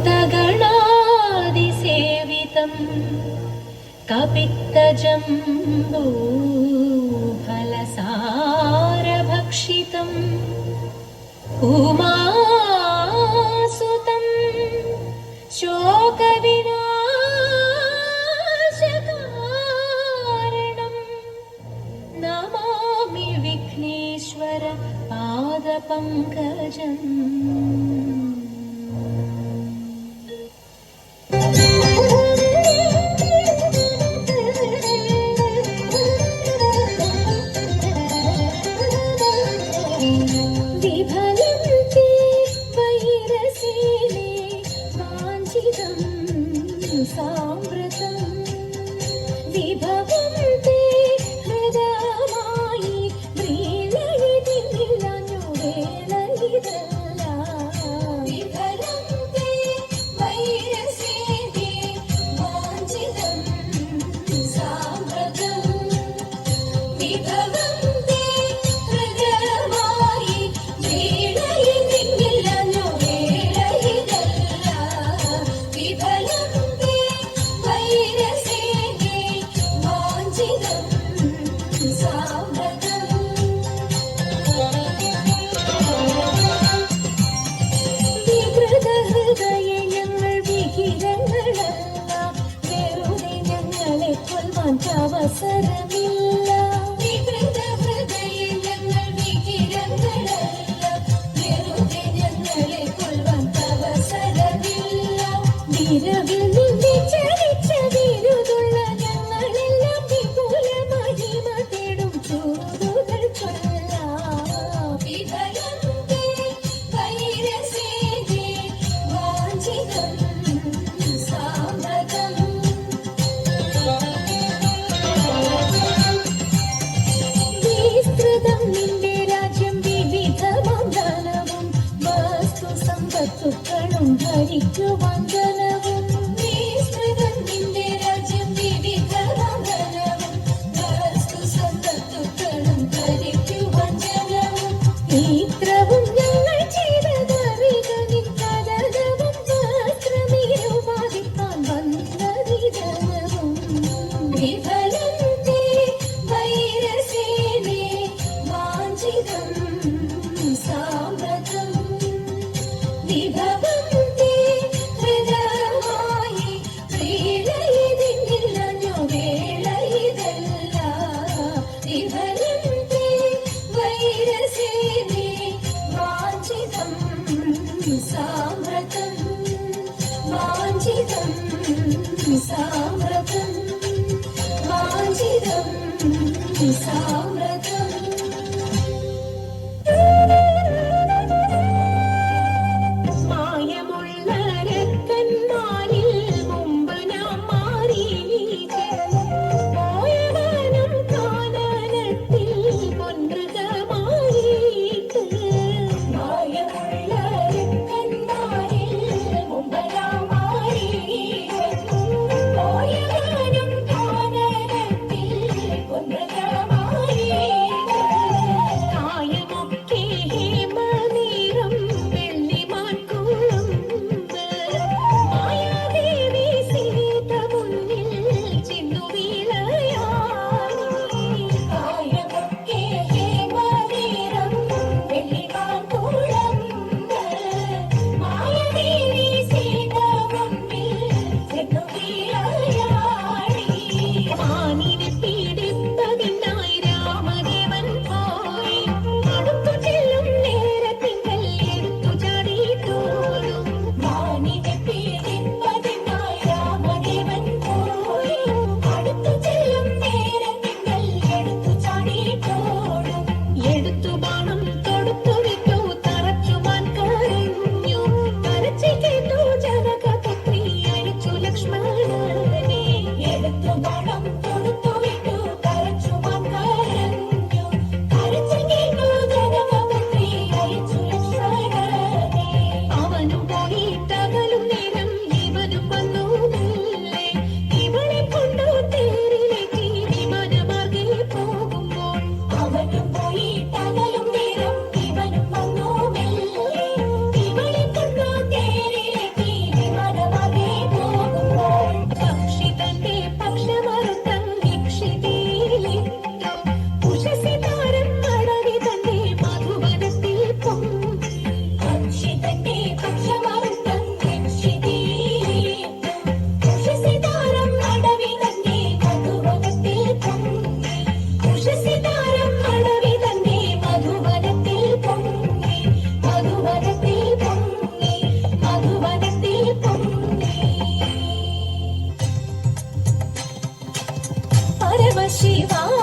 भूतगणादिसेवितं कपित्तजम्बूफलसारभक्षितम् उमासुतं शोकविनाशकारणं नमामि विघ्नेश्वर पादपङ्कजम्। അവസരമില്ല ഞങ്ങൾ വികിരങ്ങളല്ല, വെറുതെ ഞങ്ങളെ കൊല്ലുവാൻ അവസരമില്ല. നിരവിൽ നിന്റെ ചരിച്ച വിരുതുള്ള ഞങ്ങളെല്ലാം വിപുല മഹിമ തേടും ചൂടുകൾ കൊല്ലാം. വിഫലത്തെ വൈരസേതേ വാഞ്ചിതം സാമതം. നിന്റെ രാജ്യം വിവിധമാം ധനവും വസ്തു സമ്പത്തുക്കളും ഭരിക്കുവാൻ ധനവും. നിന്റെ രാജ്യം വിവിധമാം ധനവും വസ്തു സമ്പത്തുക്കളും ഭരിക്കുവാൻ ധനവും. ഇത്രവും ഞങ്ങൾ ചെയ്തതറിക നിൻ കഥനവും വസ്ത്രമേലുപാദിപ്പാൻ വന്നതി ധനവും. വിഫലത്തെ വൈരസേനേ വാഞ്ചിതം സാമ്രതം. വിഭവത്തെ ഹൃദയമായി പ്രീണയിതിന്നില്ലഞ്ഞു വേളയിതല്ല. വിഫലത്തെ വൈരസേനേ വാഞ്ചിതം സാമ്രതം. വാഞ്ചിതം സാമ്രതം. വാഞ്ചിതം സാമ്രതം. മായമുള്ള രക്കന്മാരിൽ മുമ്പ് നാം മാറിയിട്ട് പോയവനും കാനനത്തിൽ പൊൻമൃഗമായിട്ട്. മായമുള്ള രക്കന്മാരിൽ മുമ്പ് നാം മാറിയിട്ട് പോയവനും കാനനത്തിൽ പൊൻമൃഗമായിട്ട്. വാ